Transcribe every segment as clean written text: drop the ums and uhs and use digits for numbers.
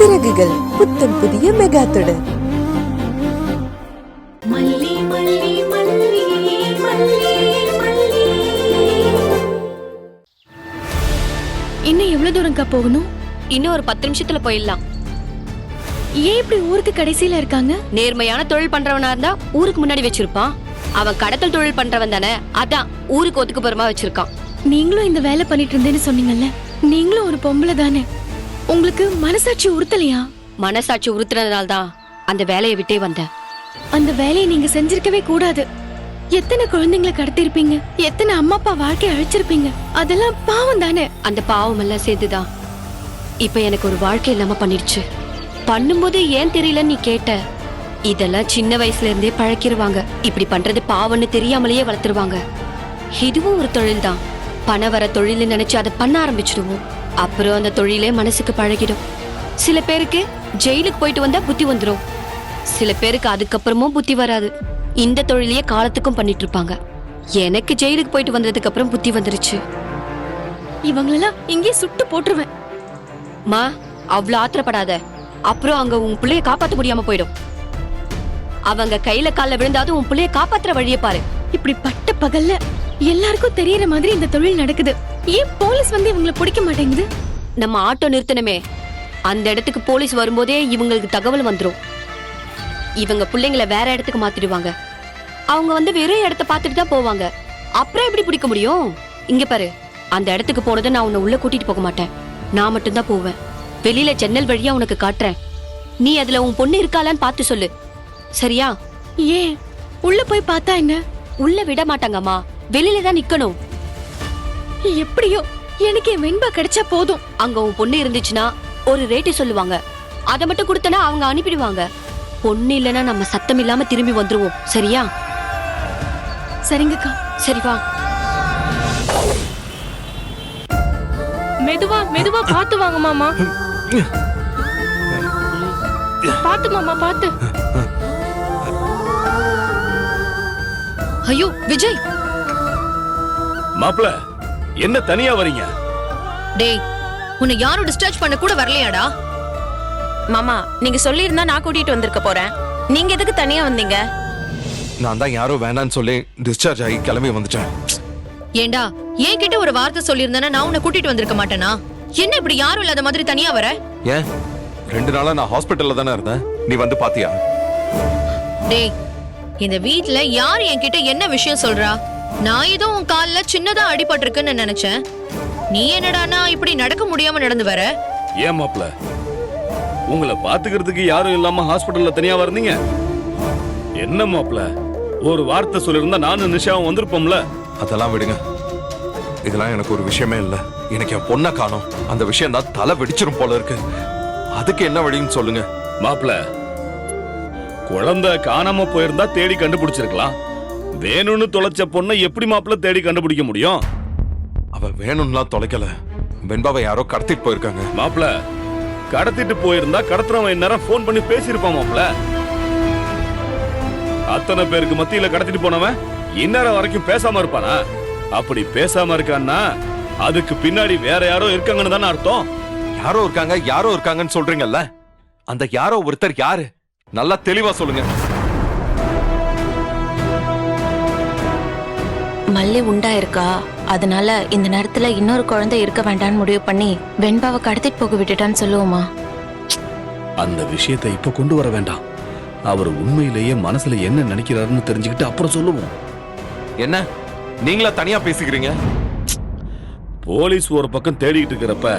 சிறகுகள் புத்தம் புதிய மெகா தொடர். இன்னும் எவ்வளவு தூரம்க்கா போகணும்? இன்னும் ஒரு 10 நிமிஷத்துல போயிடலாம். ஏன் இப்படி ஊருக்கு கடைசியில இருக்காங்க? நேர்மையான தொழில் பண்றவனா இருந்தா ஊருக்கு முன்னாடி வச்சிருப்பான். அவன் கடத்தல் தொழில் பண்றவன் தானே, அதான் ஊருக்கு ஒதுக்குப்புறமா வச்சிருக்கான். நீங்களும் இந்த வேலை பண்ணிட்டு இருந்தேன்னு சொன்னீங்கல்ல, நீங்களும் ஒரு பொம்பளை தானே, உங்களுக்கு மனசாட்சி உறுத்தலையா? மனசாட்சி உறுத்துறதுனால தான் அந்த வேலையை விட்டே வந்தேன். அந்த வேலையை நீங்க செஞ்சிருக்கவே கூடாது. எத்தனை குழந்தைங்களை கடத்திருப்பீங்க, எத்தனை அம்மா அப்பா வாழ்க்கையை அழிச்சிருப்பீங்க. அதெல்லாம் பாவம் தானே. அந்த பாவம் எல்லாம் சேர்த்துதான் இப்ப எனக்கு ஒரு வாழ்க்கை இல்லாம பண்ணிடுச்சு. பண்ணும்போது ஏன் தெரியலன்னு நீ கேட்ட. இதெல்லாம் சின்ன வயசுல இருந்தே பழக்கிடுவாங்க. இப்படி பண்றது பாவம்னு தெரியாமலேயே வளர்த்துருவாங்க. இதுவும் ஒரு தொழில் தான். பணம் வர தொழில் நினைச்சு அதை பண்ண ஆரம்பிச்சிடுவோம். அப்புறம் அந்த தொழிலே மனசுக்கு பழகிடும். சில பேருக்கு ஜெயிலுக்கு போயிட்டு வந்தா புத்தி வந்துடும், சில பேருக்கு அதுக்கப்புறமும் புத்தி வராது. இந்த தொழிலையே காலத்துக்கும் பண்ணிட்டு இருப்பாங்க. எனக்கு ஜெயிலுக்கு போயிட்டு வந்ததுக்கு அப்புறம் புத்தி வந்துருச்சு. இவங்களெல்லாம் இங்கே சுட்டு போட்டுருவேன். மா, அவ்வளவு ஆத்திரப்படாத. அப்புறம் அங்க உன் பிள்ளைய காப்பாத்த முடியாம போயிடும். அவங்க கையில கால்ல விழுந்தாது உன் பிள்ளைய காப்பாத்துற வழியை பாரு. இப்படி பட்ட பகல்ல எல்லாருக்கும் தெரியற மாதிரி இந்த தொழில் நடக்குது. ஏன் போலீஸ் வந்து இவங்களை பிடிக்க மாட்டேங்குது? நம்ம ஆட்டோ நிறுத்தணுமே, அந்த இடத்துக்கு போலீஸ் வரும்போதே இவங்களுக்கு தகவல் வந்துரும். இவங்க பிள்ளைங்களை வேற இடத்துக்கு மாத்திடுவாங்க. அவங்க வந்து வெறும் இடத்த பார்த்துட்டு தான் போவாங்க. அப்புறம் எப்படி பிடிக்க முடியும்? இங்க பாரு, அந்த இடத்துக்கு போனதை நான் உன்னை உள்ள கூட்டிட்டு போக மாட்டேன். நான் மட்டும்தான் போவேன். வெளியில ஜன்னல் வழியா உனக்கு காட்டுறேன். நீ அதுல உன் பொண்ணு இருக்காளான்னு பார்த்து சொல்லு, சரியா? ஏன் உள்ள போய் பார்த்தா என்ன? உள்ள விட மாட்டாங்கம்மா, வெளியில தான் நிக்கணும். எப்படியோ எனக்கு என் வெண்பா கிடைச்சா போதும். அங்க உன் பொண்ணு இருந்துச்சுன்னா ஒரு ரேட்டு சொல்லுவாங்க. அதை மட்டும் கொடுத்தனா அவங்க அனுப்பிடுவாங்க. பொண்ணு இல்லைன்னா நம்ம சத்தம் இல்லாம திரும்பி வந்துருவோம், சரியா? சரிங்கக்கா. சரி வா. மெதுவா மெதுவா பாத்து வாங்க மாமா. பாத்து மாமா, பாத்து. ஐயோ விஜய், மாப்ள என்ன தனியா வரீங்க? டேய், உன்னை யாரும் டிஸ்சார்ஜ் பண்ண கூட வரலையாடா? மாமா, நீங்க சொல்லியிருந்தா நான் கூட்டிட்டு வந்திருக்க போறேன். நீங்க எதுக்கு தனியா வந்தீங்க? நான் தான் யாரோ வேண்டான்னு சொல்லி டிஸ்சார்ஜ் ஆகி கிளம்பி வந்துட்டேன். ஏண்டா, ஏன் கிட்ட ஒரு வார்த்தை சொல்லியிருந்தேன்னா நான் உன்னை கூட்டிட்டு வந்திருக்க மாட்டேனா? என்ன இப்படி யாரும் இல்லாத மாதிரி தனியா வர? ஏன் 2 நாளா நான் ஹாஸ்பிட்டல்ல தானே இருந்தேன். நீ வந்து பாத்தியா? டேய், இந்த வீட்ல யார் என்கிட்ட என்ன விஷயம் சொல்றா? நான் ஏதோ உன் கால்ல சின்னதா அடிபட்டிருக்குன்னு நினைச்சேன். நீ என்னடானா இப்படி நடக்க முடியாம நடந்து வர? ஏன் மாப்ள, உங்களை பாத்துக்கிறதுக்கு யாரும் இல்லாம ஹாஸ்பிட்டல்ல தனியா வரீங்க? என்ன மாப்ள, ஒரு வார்த்தை சொல்லிருந்தா நானும் நிஷாவும் வந்திருப்போம்ல. அதெல்லாம் விடுங்க, இதெல்லாம் எனக்கு ஒரு விஷயமே இல்ல. எனக்கு என் பொண்ணை காணோம். அந்த விஷயம் தான் தலை வெடிச்சிரும் போல இருக்கு. அதுக்கு என்ன வழின்னு சொல்லுங்க. மாப்ள, குழந்தை காணாம போயிருந்தா தேடி கண்டுபிடிச்சிருக்கலாம். வேணும்னு தொலைச்ச பொண்ணை எப்படி மாப்ள தேடி கண்டுபிடிக்க முடியும்? அவ வேணும்லாம் தொலைக்கல. வெண்பாவை யாரோ கடத்திட்டு போயிருக்காங்க. மாப்ள, கடத்திட்டு போயிருந்தா கடத்துறவன் இந்நேரம் போன் பண்ணி பேசியிருப்பான் மாப்ள. அத்தனை பேருக்கு மத்தியில கடத்திட்டு போனவன் இந்நேரம் வரைக்கும் பேசாம இருப்பானா? அப்படி பேசாம இருக்கான்னா அதுக்கு பின்னாடி வேற யாரோ இருக்காங்கன்னு தானே அர்த்தம். யாரோ இருக்காங்கன்னு சொல்றீங்கல்ல, அந்த யாரோ ஒருத்தர் யாரு? நல்லா தெளிவா சொல்லுங்க. மல்லி உண்டா இருக்கா, அதனால இந்த நேரத்துல இன்னொரு குழந்தை இருக்க வேண்டாம்னு முடிவு பண்ணி வெண்பாவை கடத்திட்டு போக விட்டுட்டான்னு சொல்லுவோமா? அந்த விஷயத்தை இப்ப கொண்டு வர வேண்டாம். அவர் உண்மையிலேயே மனசுல என்ன நினைக்கிறாருன்னு தெரிஞ்சுக்கிட்டு அப்புறம் சொல்லுவோம். என்ன நீங்களா தனியா பேசிக்கிறீங்க? போலீஸ் ஒரு பக்கம் தேடிட்டு இருக்கிறப்ப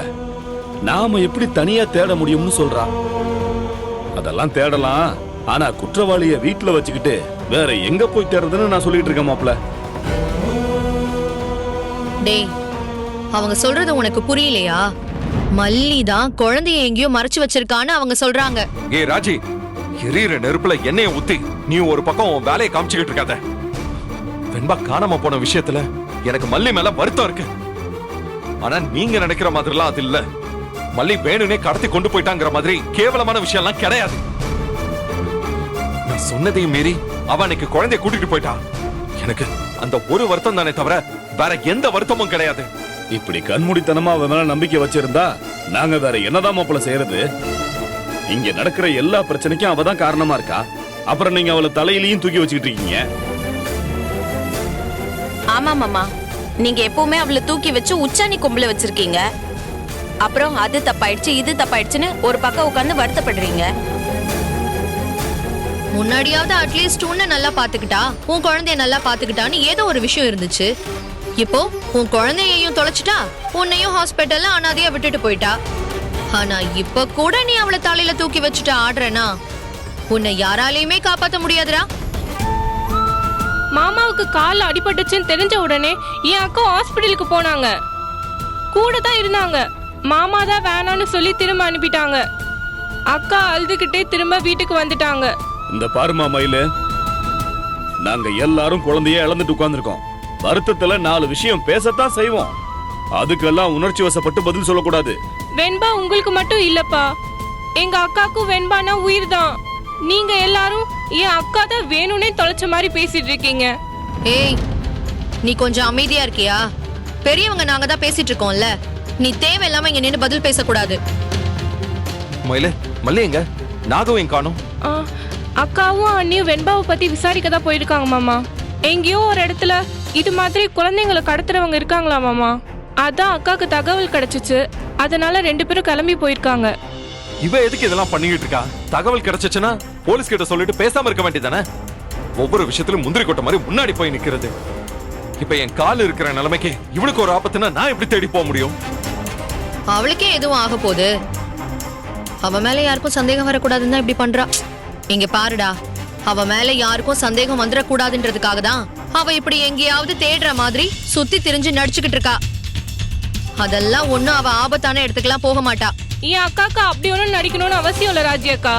நாம எப்படி தனியா தேட முடியும்னு சொல்றா. அதெல்லாம் தேடலாம், ஆனா குற்றவாளிய வீட்டுல வச்சுக்கிட்டு வேற எங்க போய் தேடுறதுன்னு நான் சொல்லிட்டு இருக்கேன் மாப்ள. டேய், அவங்க சொல்றது உனக்கு புரியலையா? மல்லி தான் குழந்தைய எங்கேயோ மறைச்சு வச்சிருக்கான்னு அவங்க சொல்றாங்க. ஏய் ராஜி, எரியிற நெருப்புல எண்ணெய ஊத்தி நீ ஒரு பக்கம் உன் வேலையை காமிச்சுக்கிட்டு இருக்காத. வெண்பா காணாம போன விஷயத்துல எனக்கு மல்லி மேல வருத்தம் இருக்கு. ஆனா நீங்க நினைக்கிற மாதிரிலாம் அது இல்ல. மல்லி வேணுனே கடத்தி கொண்டு போயிட்டாங்கிற மாதிரி கேவலமான விஷயம் எல்லாம் கிடையாது. நான் சொன்னதையும் மீறி அவ அன்னைக்கு குழந்தைய கூட்டிட்டு போயிட்டா. எனக்கு அந்த ஒரு வருத்தம் தானே தவிர வேற எந்த வருத்தமும் கிடையாது. இப்படி கண்மூடித்தனமா அவன் மேல நம்பிக்கை வச்சிருந்தா நாங்க வேற என்னதான் மாப்பிள்ள செய்யறது? இங்க நடக்கிற எல்லா பிரச்சனைக்கும் அவ தான் காரணமா இருக்கா. அப்புறம் நீங்க அவளை தலையிலையும் தூக்கி வச்சுக்கிட்டு இருக்கீங்க. ஆமா மாமா, நீங்க எப்பவுமே அவளை தூக்கி வச்சு உச்சாணி கொம்புல வச்சிருக்கீங்க. அப்புறம் அது தப்பாயிடுச்சு இது தப்பாயிடுச்சுன்னு ஒரு பக்கம் உட்கார்ந்து வருத்தப்படுறீங்க. முன்னாடியாவது அட்லீஸ்ட் உன்னை நல்லா பாத்துக்கிட்டா, உன் குழந்தைய நல்லா பாத்துக்கிட்டான்னு ஏதோ ஒரு விஷயம் இருந்துச்சு. இப்போ உன் குழந்தையையும் தொலைச்சிட்டா, உன்னையும் ஹாஸ்பிட்டல்ல அனாதையா விட்டுட்டு போயிட்டா. ஆனா இப்ப கூட நீ அவளை தலையில தூக்கி வச்சுட்டு ஆடுறனா, உன்னை யாராலையுமே காப்பாத்த முடியாதுடா. மாமாவுக்கு கால்ல அடிபட்டுச்சுன்னு தெரிஞ்ச உடனே என் அக்கா ஹாஸ்பிட்டலுக்கு போனாங்க. கூட தான் இருந்தாங்க. மாமா தான் வேணான்னு சொல்லி திரும்ப அனுப்பிட்டாங்க. அக்கா அழுதுகிட்டே திரும்ப வீட்டுக்கு வந்துட்டாங்க. இந்த பாருமா மயிலு, நாங்க எல்லாரும் குழந்தைய இழந்துட்டு உட்கார்ந்துருக்கோம். வருத்தத்துல 4 விஷயம் பேசத்தான் செய்வோம். அதுக்கெல்லாம் உணர்ச்சி வசப்பட்டு பதில் சொல்லக்கூடாது. வெண்பா உங்களுக்கு மட்டும் இல்லப்பா, எங்க அக்காக்கும் வெண்பானா உயிர் தான். நீங்க எல்லாரும் என் அக்கா தான் வேணும்னே தொலைச்ச மாதிரி பேசிட்டு இருக்கீங்க. ஏய், நீ கொஞ்சம் அமைதியா இருக்கியா? பெரியவங்க நாங்க தான் பேசிட்டு இருக்கோம்ல, நீ தேவையில்லாம இங்க நின்னு பதில் பேசக்கூடாது. மயிலே, மல்லி எங்க? நாகவும் காணும். ஆ, அக்காவும் அண்ணியும் வெண்பாவை பத்தி விசாரிக்க தான் போயிருக்காங்க மாமா. எங்கேயோ ஒரு இடத்துல இது மாதிரி குழந்தைங்களை கடத்துறவங்க இருக்காங்களா மாமா. அதான் அக்காக்கு தகவல் கிடைச்சிச்சு. அதனால 2 பேரும் கிளம்பி போயிருக்காங்க. இவ எதுக்கு இதெல்லாம் பண்ணிக்கிட்டு இருக்கா? தகவல் கிடைச்சிச்சுன்னா போலீஸ் கிட்ட சொல்லிட்டு பேசாம இருக்க வேண்டியதானே? ஒவ்வொரு விஷயத்திலும் முந்திரி கொட்ட மாதிரி முன்னாடி போய் நிக்கிறது. இப்ப என் கால் இருக்கிற நிலைமைக்கு இவளுக்கு ஒரு ஆபத்துனா நான் எப்படி தேடி போக முடியும்? அவளுக்கே எதுவும் ஆக போகுது. அவ மேல யாருக்கும் சந்தேகம் வரக்கூடாதுன்னு தான் இப்படி பண்றா. இங்க பாருடா, அவ மேல யாருக்கும் சந்தேகம் வந்துடக்கூடாதுன்றதுக்காக தான் அவ இப்படி எங்கேயாவது தேடுற மாதிரி சுத்தி திரிஞ்சு நடிச்சுக்கிட்டு இருக்கா. அதெல்லாம் ஒண்ணும் அவ ஆபத்தான இடத்துக்குலாம் போக மாட்டா. என் அக்காக்கு அப்படி ஒன்னும் நடிக்கணும்னு அவசியம் இல்ல ராஜி அக்கா.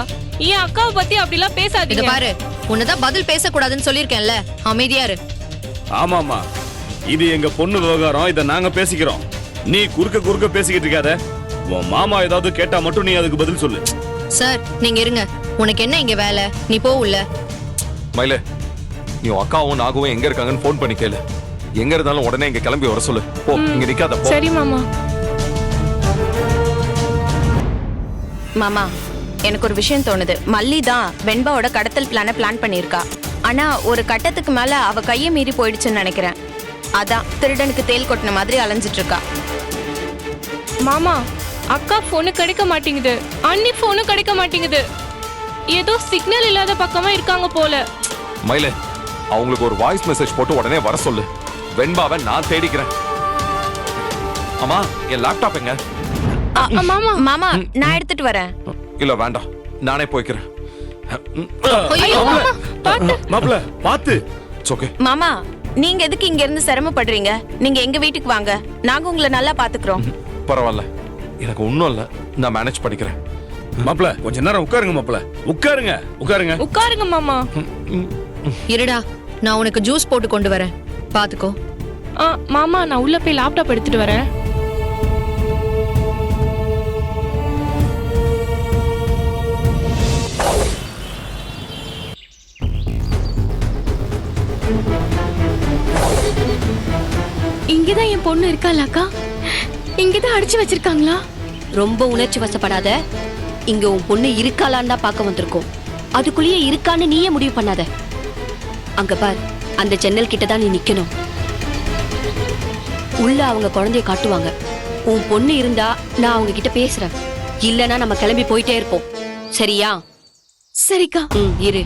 என் அக்காவை பத்தி அப்படிலாம் இத பேசாதீங்க. பாரு, உன்னதான் பதில் பேசக்கூடாதுன்னு சொல்லிருக்கேன்ல, அமைதியா இரு. ஆமாமா, இது எங்க பொண்ணு விவகாரம். இத நாங்க பேசிக்கிறோம். நீ குறுக்க பேசிக்கிட்டு இருக்காத. உன் மாமா ஏதாவது கேட்டா மட்டும் நீ அதுக்கு பதில் சொல்லு. சார், நீங்க இருங்க. உனக்கு என்ன இங்க வேலை? நீ போ உள்ள. மயிலே, நீ உன் அக்காவும் நாகவும் எங்க இருக்காங்கன்னு போன் பண்ணி கேளு. எங்க இருந்தாலும் உடனே இங்க கிளம்பி வர சொல்லு. போ, இங்க நிக்காத போ. சரி மாமா. மாமா, எனக்கு ஒரு விஷயம் தோணுது. மல்லி தான் வெண்பாவோட கடத்தல் பிளான் பண்ணியிருக்கா. ஆனா ஒரு கட்டத்துக்கு மேல அவ கையை மீறி போயிடுச்சுன்னு நினைக்கிறேன். அதான் திருடனுக்கு தேல் கொட்டின மாதிரி அலைஞ்சிட்டு இருக்கா. மாமா, அக்கா போனு கிடைக்க மாட்டேங்குது, அண்ணி போனு கிடைக்க மாட்டேங்குது. ஏதோ சிக்னல் இல்லாத பக்கமா இருக்காங்க போல. மயிலே, அவங்களுக்கு ஒரு வாய்ஸ் மெசேஜ் போட்டு உடனே வர சொல்லு. வெண்பாவை நான் தேடிக்கிறேன். அம்மா, என் லேப்டாப் எங்க? மாமா மாமா, நான் எடுத்துட்டு வரேன். இல்ல வேண்டாம், நானே போய்க்கிறேன். ஐயோ, மாப்ள பாத்து. ஓகே மாமா, நீங்க எதுக்கு இங்க இருந்து சிரமப்படுறீங்க? நீங்க எங்க வீட்டுக்கு வாங்க, நாங்க உங்களை நல்லா பாத்துக்கிறோம். பரவாயில்ல, எனக்கு ஒண்ணும் இல்ல, நான் மேனேஜ் பண்ணிக்கிறேன். மாப்ள கொஞ்ச நேரம் உட்காருங்க. மாப்ள உட்காருங்க. உட்காருங்க மாமா. இருடா, நான் உனக்கு ஜூஸ் போட்டு கொண்டு வரேன், பாத்துக்கோ. மாமா, நான் உள்ள போய் லேப்டாப் எடுத்துட்டு வரேன். இங்கதான் என் பொண்ணு இருக்காளாக்கா? இங்கதான் அடிச்சு வச்சிருக்காங்களா? ரொம்ப உணர்ச்சி வசப்படாத. இங்க உன் பொண்ணு இருக்காளான்னு தான் பார்க்க வந்திருக்கோம். அதுக்குள்ளேயே இருக்கான்னு நீயே முடிவு பண்ணாத. அங்க பார், அந்த ஜன்னல் கிட்ட தான் நீ நிக்கணும். உள்ள அவங்க குழந்தைய காட்டுவாங்க. உன் பொண்ணு இருந்தா நான் அவங்க கிட்ட பேசுறேன். இல்லனா நம்ம கிளம்பி போயிட்டே இருப்போம். சரியா? சரிக்கா. இரு.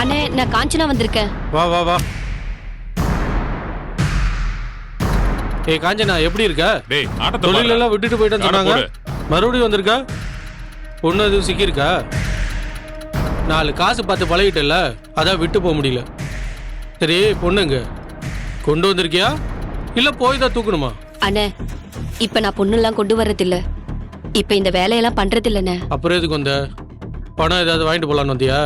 அண்ணே, நான் காஞ்சனா வந்திருக்கேன். வா வா வா. ஏய் காஞ்சனா, எப்படி இருக்க? டேய், ஆட்டத்தை தொழில் எல்லாம் விட்டுட்டு போயிட்டேன்னு சொன்னாங்க. மறுபடியும் வந்திருக்கா? பொண்ணு எதுவும் சிக்கியிருக்கா? 4 காசு பார்த்து பழகிட்டல, அதான் விட்டு போக முடியல. சரி, பொண்ணுங்க கொண்டு வந்திருக்கியா இல்ல போய் தான் தூக்கணுமா? அண்ணே, இப்ப நான் பொண்ணெல்லாம் கொண்டு வர்றதில்ல. இப்ப இந்த வேலையெல்லாம் பண்றது இல்லண்ணே. அப்புறம் எதுக்கு வந்த? பணம் ஏதாவது வாங்கிட்டு போலான்னு வந்தியா?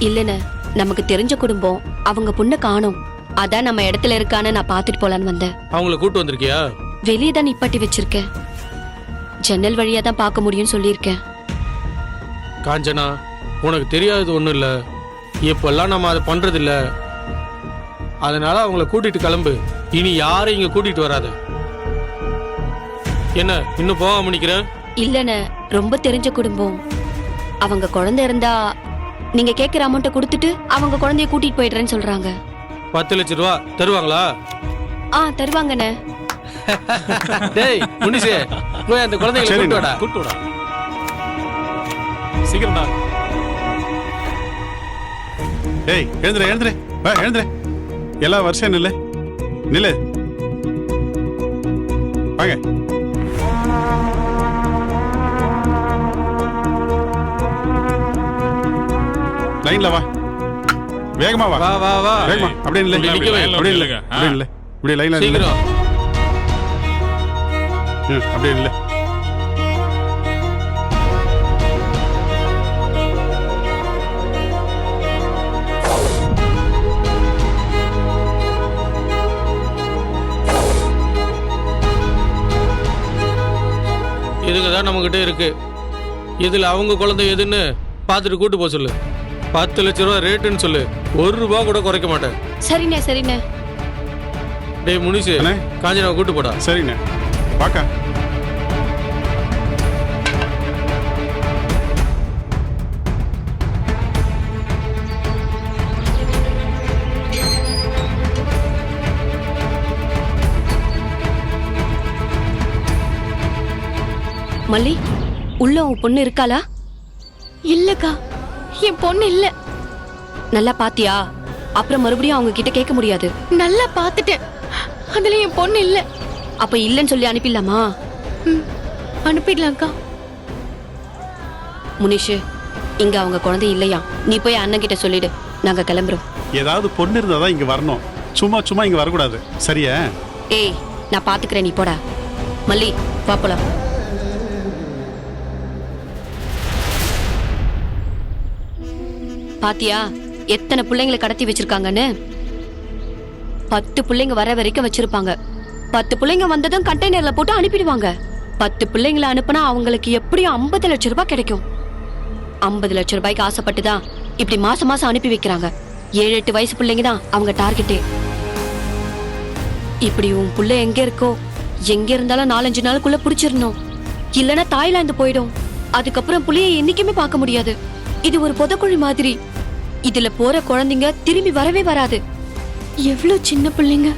இல்லண்ணே, நமக்கு தெரிஞ்ச குடும்பம், அவங்க பொண்ணை காணோம். அதான் நம்ம இடத்துல இருக்கான்னு நான் பாத்துட்டு போலான்னு வந்தேன். அவங்கள கூட்டு வந்திருக்கியா? வெளியே தான் நிப்பாட்டி வச்சிருக்கேன். ஜன்னல் வழியா தான் பார்க்க முடியும்னு சொல்லியிருக்கேன். காஞ்சனா, உனக்கு தெரியாதது ஒண்ணும் இல்ல. இப்பெல்லாம் நம்ம அதை பண்றது இல்ல. அதனால அவங்கள கூட்டிட்டு கிளம்பு. இனி யாரும் இங்க கூட்டிட்டு வராத. என்ன இன்னும் போகாம நிக்கிற? இல்லண்ணே, ரொம்ப தெரிஞ்ச குடும்பம். அவங்க குழந்தை இருந்தா நீங்க கேக்குற அமௌண்ட்டை கொடுத்துட்டு அவங்க குழந்தைய கூட்டிட்டு போயிடுறேன்னு சொல்றாங்க. 10 லட்சம் ரூபா தருவாங்களா? தருவாங்கண்ணே. டேய் முனிசே, போய் அந்த குழந்தைகளை கூட்டு வாடா. கூட்டு வாடா. சீக்கிரம்டா. ஏய் எழுந்துரு எழுந்துரு, வா எழுந்துரு. எல்லா வருஷம் நில்லு நில்லு, வாங்க. லைன்ல வா, வேகமா வா. வா வா வா. வேகமா அப்படியே நில்லு. இப்படி நிக்க வை. அப்படியே நில்லு, அப்படியே நில்லு. இப்படி லைன்ல நில்லு. சீக்கிரம். அப்படியே நில்லு. இதுக்கு தான் நம்ம கிட்ட இருக்கு. இதுல அவங்க குழந்தை எதுன்னு பார்த்துட்டு கூட்டு போக சொல்லு. 10 லட்சம் ரூபா ரேட்டுன்னு சொல்லு. 1 ரூபா கூட குறைக்க மாட்டேன். சரிண்ணே சரிண்ணே. டேய் முனிசு, அண்ணே. காஞ்சனாவை கூட்டு போடா. சரிண்ணே, வாக்கா. மல்லி, உள்ள உன் பொண்ணு இருக்காளா? இல்லக்கா, என் பொண்ணு இல்ல. நல்லா பாத்தியா? அப்புறம் மறுபடியும் அவங்க கிட்ட கேட்க முடியாது. நல்லா பாத்துட்டேன், அதுல என் பொண்ணு இல்ல. அப்ப இல்லன்னு சொல்லி அனுப்பிடலாமா? அனுப்பிடலாம்க்கா. முனிஷு, இங்க அவங்க குழந்தை இல்லையா? நீ போய் அண்ணன் கிட்ட சொல்லிடு. நாங்க கிளம்புறோம். ஏதாவது பொண்ணு இருந்தாதான் இங்க வரணும். சும்மா சும்மா இங்க வரக்கூடாது, சரியா? ஏய், நான் பாத்துக்கிறேன், நீ போடா. மல்லி, வா போலாம். பாத்தியா எத்தனை பிள்ளைங்களை கடத்தி வச்சிருக்காங்கன்னு? 10 பிள்ளைங்க வர வரைக்கும் வச்சிருப்பாங்க. 10 பிள்ளைங்க வந்ததும் கண்டெய்னர்ல போட்டு அனுப்பிடுவாங்க. 10 பிள்ளைங்களை அனுப்புனா அவங்களுக்கு எப்படியும் 50 லட்சம் ரூபாய் கிடைக்கும். 50 லட்சம் ரூபாய்க்கு ஆசைப்பட்டுதான் இப்படி மாசம் மாசம் அனுப்பி வைக்கிறாங்க. 7-8 வயசு பிள்ளைங்க தான் அவங்க டார்கெட்டே. இப்படி உன் புள்ள எங்க இருக்கோ, எங்க இருந்தாலும் 4-5 நாளுக்குள்ள புடிச்சிடணும். இல்லனா தாய்லாந்து போயிடும். அதுக்கப்புறம் புள்ளைய என்னைக்குமே பார்க்க முடியாது. இது ஒரு புதக்குழி மாதிரி. இதுல போற குழந்தைங்க திரும்பி வரவே வராது. எவ்வளவு சின்ன பிள்ளைங்க,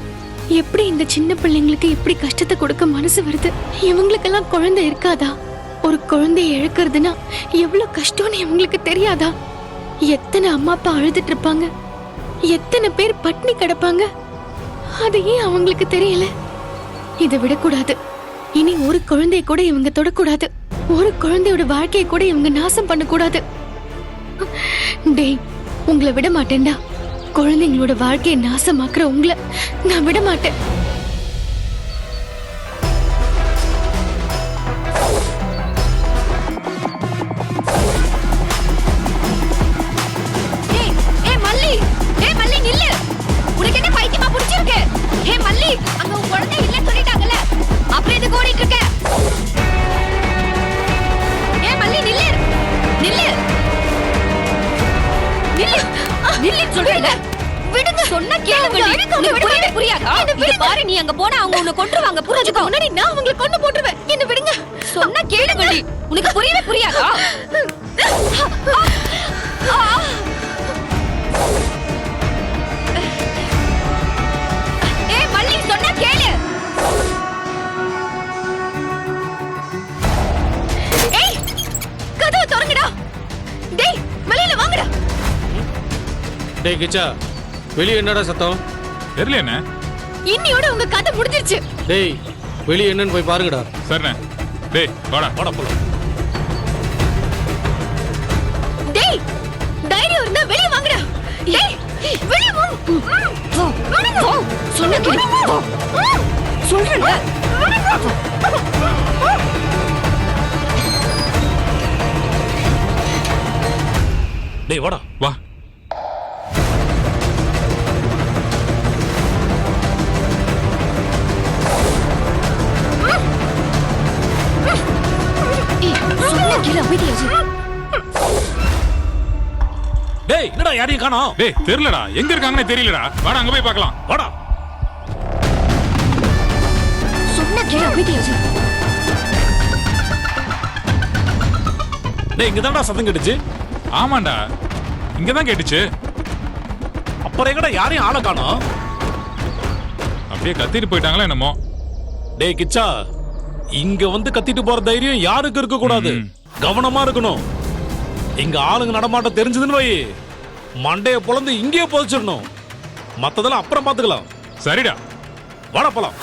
எப்படி இந்த சின்ன பிள்ளைங்களுக்கு எப்படி கஷ்டத்தை கொடுக்க மனசு வருது? இவங்களுக்கெல்லாம் குழந்தை இருக்காதா? ஒரு குழந்தைய இழக்கிறதுனா எவ்வளவு கஷ்டம்னு இவங்களுக்கு தெரியாதா? எத்தனை அம்மா அப்பா அழுதுட்டு இருப்பாங்க, எத்தனை பேர் பட்னி கிடப்பாங்க. அது ஏன் அவங்களுக்கு தெரியல? இதை விடக்கூடாது. இனி ஒரு குழந்தைய கூட இவங்க தொடக்கூடாது. ஒரு குழந்தையோட வாழ்க்கையை கூட இவங்க நாசம் பண்ணக்கூடாது. டேய், உங்களை விட மாட்டேன்டா. குழந்தைங்களோட வாழ்க்கையை நாசமாக்குற உங்களை நான் விட மாட்டேன். சொன்னா கேளுங்க. புரியாதா? இத பாரு, நீ அங்க போனா அவங்க உன்னை கொன்றுவாங்க. புரிஞ்சுக்கோ. முன்னாடி நான் உங்களை கொண்டு போட்டுருவேன். என்ன விடுங்க. சொன்னா கேளுங்க. உனக்கு புரியவே புரியாதா? ஏய் மல்லி, சொன்னா கேளு. ஏய், கதவை திறங்கடா. டேய், வெளியில வாங்கடா. டேய் கிச்சா, வெளியே என்னடா சத்தம்? தெரியல என்ன. இன்னியோட உங்க கதை முடிஞ்சிருச்சு. டேய், வெளியே என்னன்னு போய் பாருங்கடா. சரிண்ணே. டேய் வாடா வாடா போலாம். டேய், தைரியம் இருந்தா வெளிய வாங்கடா. டேய், வெளிய வா. சொன்னா கேளு. சொல்றேன்ல. டேய் வாடா வா. யாரையும் காணோம். டேய் தெரியலடா, எங்க இருக்காங்கன்னு தெரியலடா. வாடா அங்க போய் பார்க்கலாம். வாடா. சொன்ன கேளு, அமைதியாச்சு. டேய் இங்க தான்டா சத்தம் கேட்டுச்சு. ஆமாண்டா, இங்கதான் கேட்டுச்சு. அப்புறம் எங்கடா யாரையும் ஆளை காணோம். அப்படியே கத்திட்டு போயிட்டாங்களா என்னமோ. டேய் கிச்சா, இங்க வந்து கத்திட்டு போற தைரியம் யாருக்கு இருக்க கூடாது. கவனமா இருக்கணும். இங்க ஆளுங்க நடமாட்டம் தெரிஞ்சதுன்னு வை, மண்டைய பொளந்து இங்கேயே புதைச்சிடணும். மத்ததெல்லாம் அப்புறம் பாத்துக்கலாம். சரிடா, வாடா போலாம்.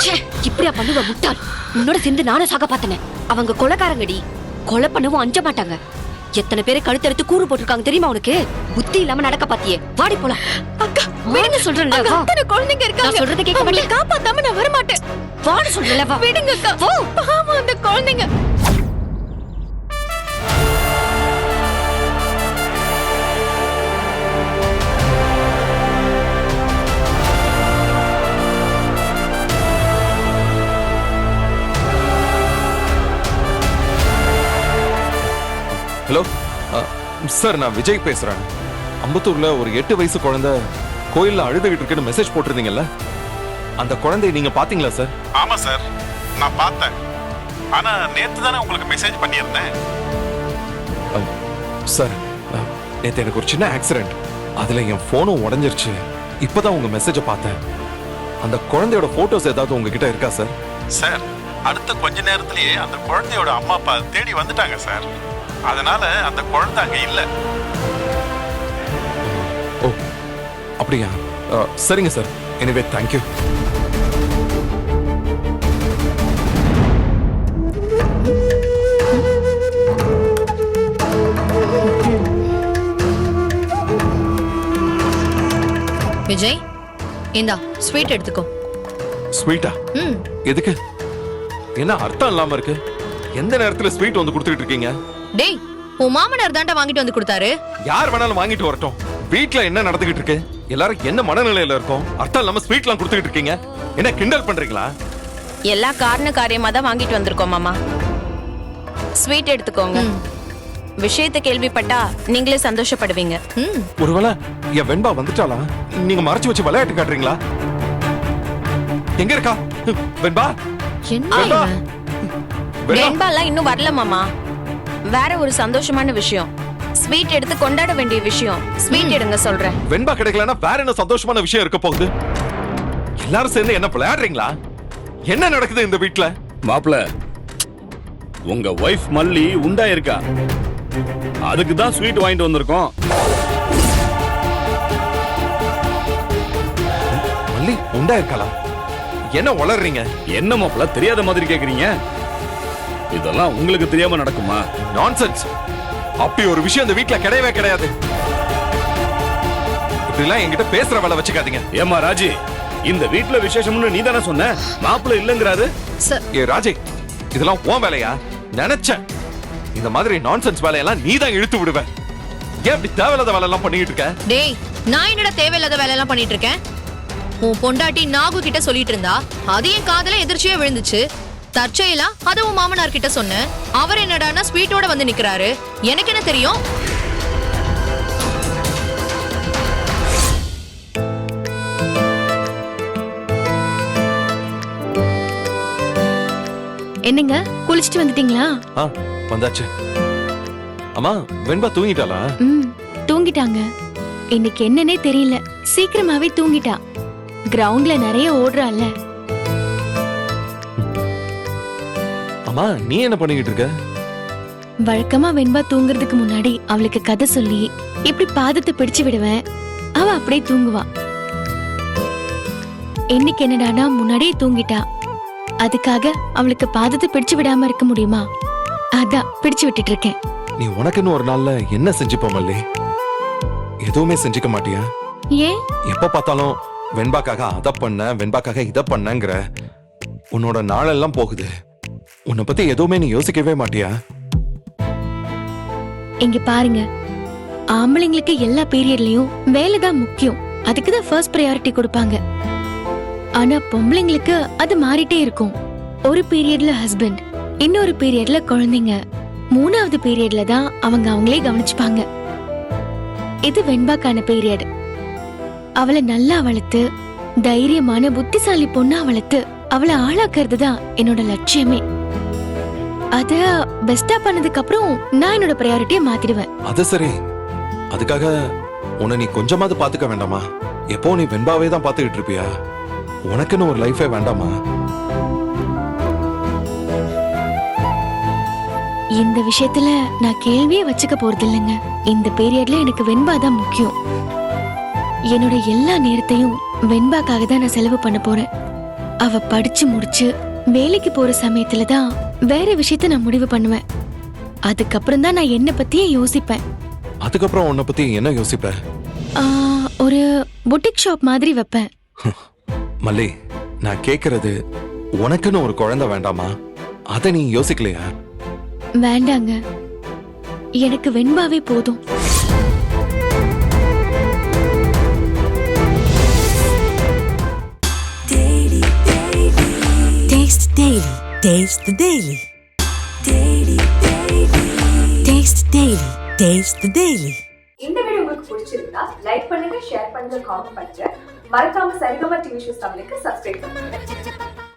ச்சே, இப்படியா பண்ணுவ முட்டாள். உன்னோட சேர்ந்து நானே சாக பார்த்தனே. அவங்க கொலைக்காரங்கடி. கொலை பண்ணவும் அஞ்ச மாட்டாங்க. எத்தனை பேரை கழுத்தெடுத்து கூறு போட்டிருக்காங்க தெரியுமா உனக்கு? புத்தி இல்லாம நடக்க பாத்தியே. வாடி போலாம். அக்கா விடுங்க சொல்றேன்ல, வா. அத்தனை குழந்தைங்க இருக்காங்க. நான் சொல்றதை கேட்க மாட்டியா? காப்பாத்தாம நான் வர மாட்டேன். வாடி சொல்றேன்ல, வா. விடுங்க அக்கா. போ. பாவம் அந்த குழந்தைங்க. ஹலோ சார், நான் விஜய் பேசுறேன். அம்பத்தூர்ல ஒரு 8 வயசு குழந்தை கோயில்ல அழுதுகிட்டு இருக்குன்னு மெசேஜ் போட்டிருந்தீங்கல்ல, அந்த குழந்தையை நீங்க பாத்தீங்களா சார்? ஆமா சார், நான் பார்த்தேன். ஆனா நேத்து தானே உங்களுக்கு மெசேஜ் பண்ணியிருந்தேன். சார், நேத்து எனக்கு ஒரு சின்ன ஆக்சிடென்ட். அதுல என் போனும் உடைஞ்சிருச்சு. இப்பதான் உங்க மெசேஜை பார்த்தேன். அந்த குழந்தையோட போட்டோஸ் ஏதாவது உங்ககிட்ட இருக்கா சார்? சார், அடுத்த கொஞ்ச நேரத்திலேயே அந்த குழந்தையோட அம்மா அப்பா தேடி வந்துட்டாங்க சார். அதனால அந்த குழந்தை அங்க இல்ல. ஓ அப்படியா? சரிங்க சார். Anyway thank you. விஜய், இந்தா ஸ்வீட் எடுத்துக்கோ. ஸ்வீட்டா? எதுக்கு? என்ன அர்த்தம் இல்லாம இருக்கு? எந்த நேரத்துல ஸ்வீட் வந்து கொடுத்துட்டு இருக்கீங்க? டேய், உன் மாமனார் தாண்டா வாங்கிட்டு வந்து கொடுத்தாரு. யார் வேணாலும் வாங்கிட்டு வரட்டும். வீட்ல என்ன நடந்துகிட்டு இருக்கு? எல்லாரும் என்ன மனநிலையில இருக்கோம்? அர்த்தம் இல்லாம ஸ்வீட்லாம் கொடுத்துட்டு இருக்கீங்க. என்ன கிண்டல் பண்றீங்களா? எல்லா காரியமா தான் வாங்கிட்டு வந்திருக்கோம் மாமா. ஸ்வீட் எடுத்துக்கோங்க. விஷயத்தை கேள்விப்பட்டா நீங்களே சந்தோஷப்படுவீங்க. ஒருவேளை என் வெண்பா வந்துட்டாளா? நீங்க மறைச்சு வச்சு விளையாட்டு காட்டுறீங்களா? எங்க இருக்கா வெண்பா? என்ன வெண்பாலாம் இன்னும் வரல மாமா. வேற ஒரு சந்தோஷமான விஷயம், ஸ்வீட் எடுத்து கொண்டாட வேண்டிய விஷயம். ஸ்வீட் எடுங்க சொல்றேன். வெண்பா கிடைக்கலன்னா வேற என்ன சந்தோஷமான விஷயம் இருக்க போகுது? எல்லாரும் சேர்ந்து என்ன விளையாடுறீங்களா? என்ன நடக்குது இந்த வீட்ல? மாப்ள, உங்க வைஃப் மல்லி உண்டாயிருக்கா, அதுக்கு தான் ஸ்வீட் வாங்கிட்டு வந்திருக்கோம். மல்லி உண்டாயிருக்கலாம்? என்ன வளர்றீங்க? என்ன மாப்ள தெரியாத மாதிரி கேக்குறீங்க? இதெல்லாம் உங்களுக்கு தெரியாம நடக்குமா? நான்சென்ஸ். அப்படி ஒரு விஷயம் இந்த வீட்ல கிடையவே கிடையாது. இப்படிலாம் என்கிட்ட பேசுற வேலை வச்சுக்காதீங்க. ஏமா ராஜி, இந்த வீட்ல விசேஷம்னு நீ தானே சொன்ன, மாப்பிள்ள இல்லங்கிறாரு. ஏ ராஜி, இதெல்லாம் உன் வேலையா? நினைச்சேன் இந்த மாதிரி நான்சென்ஸ் வேலையெல்லாம் நீ தான் இழுத்து விடுவ. ஏன் இப்படி தேவையில்லாத வேலை எல்லாம் பண்ணிட்டு இருக்க? டேய், நான் என்னடா தேவையில்லாத வேலை எல்லாம் பண்ணிட்டு இருக்கேன்? உன் பொண்டாட்டி நாகு கிட்ட சொல்லிட்டு இருந்தா, அது என் காதுல எதிர்ச்சியா விழுந்துச்சு. தற்செயலா அது உன் மாமனார் கிட்ட சொன்ன. அவர் என்னடான்னா ஸ்வீட்டோட வந்து நிக்கிறாரு. எனக்கு என்ன தெரியும்? என்னங்க, குளிச்சிட்டு வந்துட்டீங்களா? வந்தாச்சு. அம்மா, வெண்பா தூங்கிட்டாளா? தூங்கிட்டாங்க. இன்னைக்கு என்னன்னே தெரியல, சீக்கிரமாவே தூங்கிட்டா. கிரவுண்ட்ல நிறைய ஓடுறாள்ல. அம்மா, நீ என்ன பண்ணிக்கிட்டு இருக்க? வழக்கமா வெண்பா தூங்குறதுக்கு முன்னாடி அவளுக்கு கதை சொல்லி இப்படி பாதத்தை பிடிச்சு விடுவேன். அவ அப்படியே தூங்குவா. இன்னைக்கு என்னடானா முன்னாடியே தூங்கிட்டா. அதுக்காக அவளுக்கு பாதத்தை பிடிச்சு விடாம இருக்க முடியுமா? அதான் பிடிச்சு விட்டுட்டு இருக்கேன். நீ உனக்குன்னு ஒரு நாள்ல என்ன செஞ்சுப்ப மல்லி? எதுவுமே செஞ்சுக்க மாட்டியா? ஏன் எப்ப பார்த்தாலும் வெண்பாக்காக அத பண்ண, வெண்பாக்காக இத பண்ணங்கிற. உன்னோட நாளெல்லாம் போகுது. உன்னை பத்தி எதுவுமே நீ யோசிக்கவே மாட்டியா? இங்க பாருங்க, ஆம்பளைங்களுக்கு எல்லா பீரியட்லயும் வேலைதான் முக்கியம். அதுக்குதான் ஃபர்ஸ்ட் ப்ரையாரிட்டி கொடுப்பாங்க. ஆனா பொம்பளைங்களுக்கு அது மாறிட்டே இருக்கும். ஒரு பீரியட்ல ஹஸ்பண்ட், இன்னொரு பீரியட்ல குழந்தைங்க. 3வது பீரியட்ல தான் அவங்க அவங்களே கவனிச்சுப்பாங்க. இது வெண்பாக்கான பீரியட். அவளை நல்லா வளர்த்து தைரியமான புத்திசாலி பொண்ணா வளர்த்து அவளை ஆளாக்குறது தான் என்னோட லட்சியமே. அத பெஸ்டா பண்ணதுக்கு அப்புறம் நான் என்னோட பிரையாரிட்டியை மாத்திடுவேன். அது சரி, அதுக்காக உன்னை நீ கொஞ்சமாவது பாத்துக்க வேண்டாமா? எப்போ நீ வெண்பாவே தான் பாத்துக்கிட்டு இருப்பியா? உனக்குன்னு ஒரு லைஃபே வேண்டாமா? இந்த விஷயத்துல நான் கேள்வியே வச்சுக்க போறது இல்லைங்க. இந்த பீரியட்ல எனக்கு வெண்பா தான் முக்கியம். என்னோட எல்லா நேரத்தையும் வெண்பாக்காக தான் நான் செலவு பண்ண போறேன். அவ படிச்சு முடிச்சு வேலைக்கு போற சமயத்துல தான் வேற விஷயத்த நான் முடிவு பண்ணுவேன். அதுக்கப்புறம் தான் நான் என்ன பத்தியே யோசிப்பேன். அதுக்கப்புறம் உன்னை பத்தி என்ன யோசிப்ப? ஒரு புட்டிக் ஷாப் மாதிரி வைப்பேன். மல்லி, நான் கேக்குறது உனக்குன்னு ஒரு குழந்தை வேண்டாமா? அத நீ யோசிக்கலையா? வேண்டாங்க, எனக்கு வெண்பாவே போதும். Taste Daily. Taste the Daily. Taste Daily. Taste the Daily. இந்த வீடியோ உங்களுக்கு பிடிச்சிருந்தா லைக் பண்ணுங்க, ஷேர் பண்ணுங்க, காமெண்ட் பண்ணுங்க. மறக்காம சரிகமா டிவி ஷோஸ் தமிழுக்கு சப்ஸ்கிரைப் பண்ணுங்க.